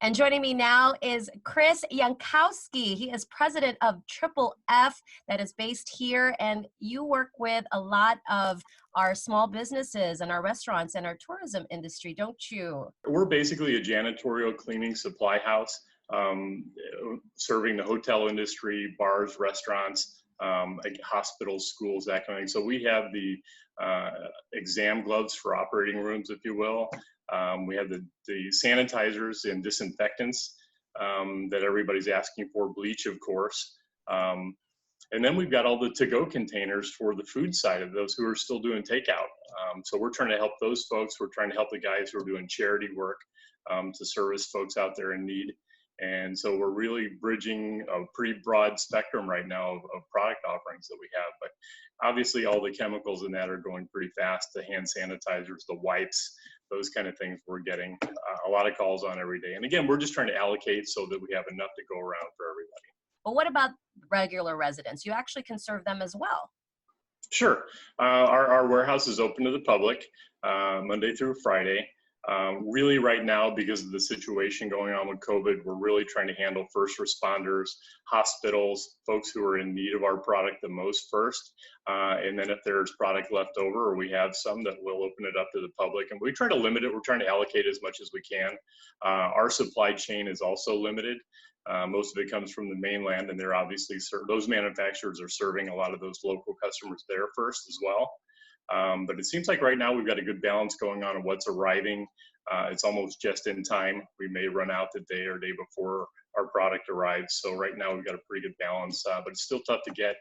And joining me now is Chris Yankowski. He is president of Triple F that is based here. And you work with a lot of our small businesses and our restaurants and our tourism industry, don't you? We're basically a janitorial cleaning supply house, serving the hotel industry, bars, restaurants, like hospitals, schools, that kind of thing. So we have the exam gloves for operating rooms, if you will. We have the sanitizers and disinfectants that everybody's asking for, bleach, of course. And then we've got all the to-go containers for the food side of those who are still doing takeout. So we're trying to help those folks. We're trying to help the guys who are doing charity work to service folks out there in need. And so we're really bridging a pretty broad spectrum right now of product offerings that we have. But obviously all the chemicals in that are going pretty fast. The hand sanitizers, the wipes, those kind of things we're getting a lot of calls on every day. And again, we're just trying to allocate so that we have enough to go around for everybody. But what about regular residents? You actually can serve them as well. Sure. Our warehouse is open to the public Monday through Friday. Really right now, because of the situation going on with COVID, we're really trying to handle first responders, hospitals, folks who are in need of our product the most first. And then if there's product left over or we have some, that we'll open it up to the public. And we try to limit it. We're trying to allocate as much as we can. Our supply chain is also limited. Most of it comes from the mainland, and they're obviously those manufacturers are serving a lot of those local customers there first as well. But it seems like right now we've got a good balance going on of what's arriving. It's almost just in time. We may run out the day or day before our product arrives. So right now we've got a pretty good balance, but it's still tough to get,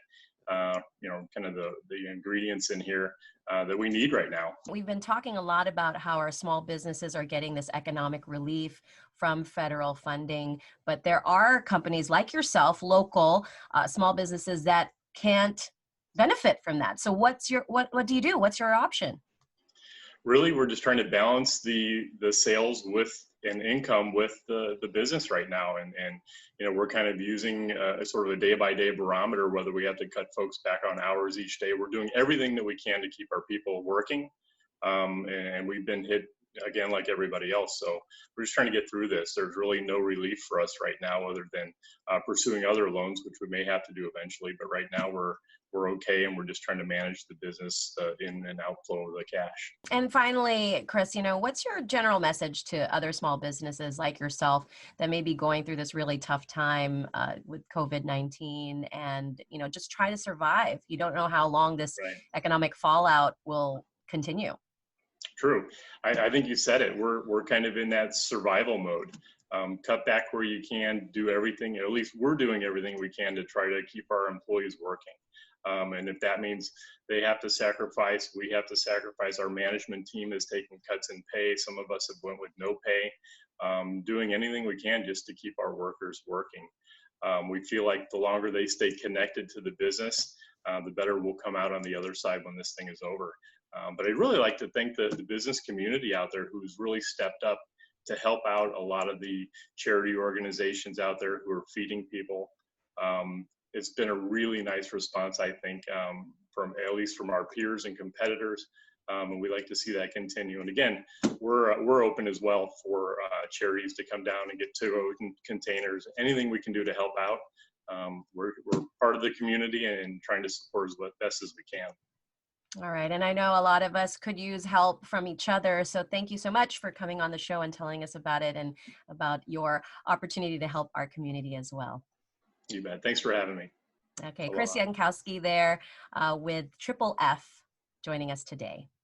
kind of the ingredients in here that we need right now. We've been talking a lot about how our small businesses are getting this economic relief from federal funding, but there are companies like yourself, local small businesses that can't benefit from that. So what do you do? What's your option? Really, we're just trying to balance the sales with and income with the business right now. And we're kind of using a sort of a day-by-day barometer, whether we have to cut folks back on hours each day. We're doing everything that we can to keep our people working. And we've been hit again like everybody else. So we're just trying to get through this. There's really no relief for us right now other than pursuing other loans, which we may have to do eventually. But right now we're okay, and we're just trying to manage the business in and outflow of the cash. And finally, Chris, what's your general message to other small businesses like yourself that may be going through this really tough time with COVID-19 and, just try to survive? You don't know how long this economic fallout will continue. True. I think you said it. We're kind of in that survival mode. Cut back where you can, do everything, at least we're doing everything we can to try to keep our employees working. And if that means they have to sacrifice, we have to sacrifice. Our management team is taking cuts in pay. Some of us have went with no pay, doing anything we can just to keep our workers working. We feel like the longer they stay connected to the business, the better we'll come out on the other side when this thing is over. But I'd really like to thank the business community out there who's really stepped up to help out a lot of the charity organizations out there who are feeding people. It's been a really nice response, I think, from at least from our peers and competitors, and we like to see that continue. And again, we're open as well for charities to come down and get to-go containers. Anything we can do to help out, we're part of the community and trying to support as best as we can. All right. And I know a lot of us could use help from each other. So thank you so much for coming on the show and telling us about it and about your opportunity to help our community as well. You bet. Thanks for having me. Okay. Chris Yankowski there with Triple F joining us today.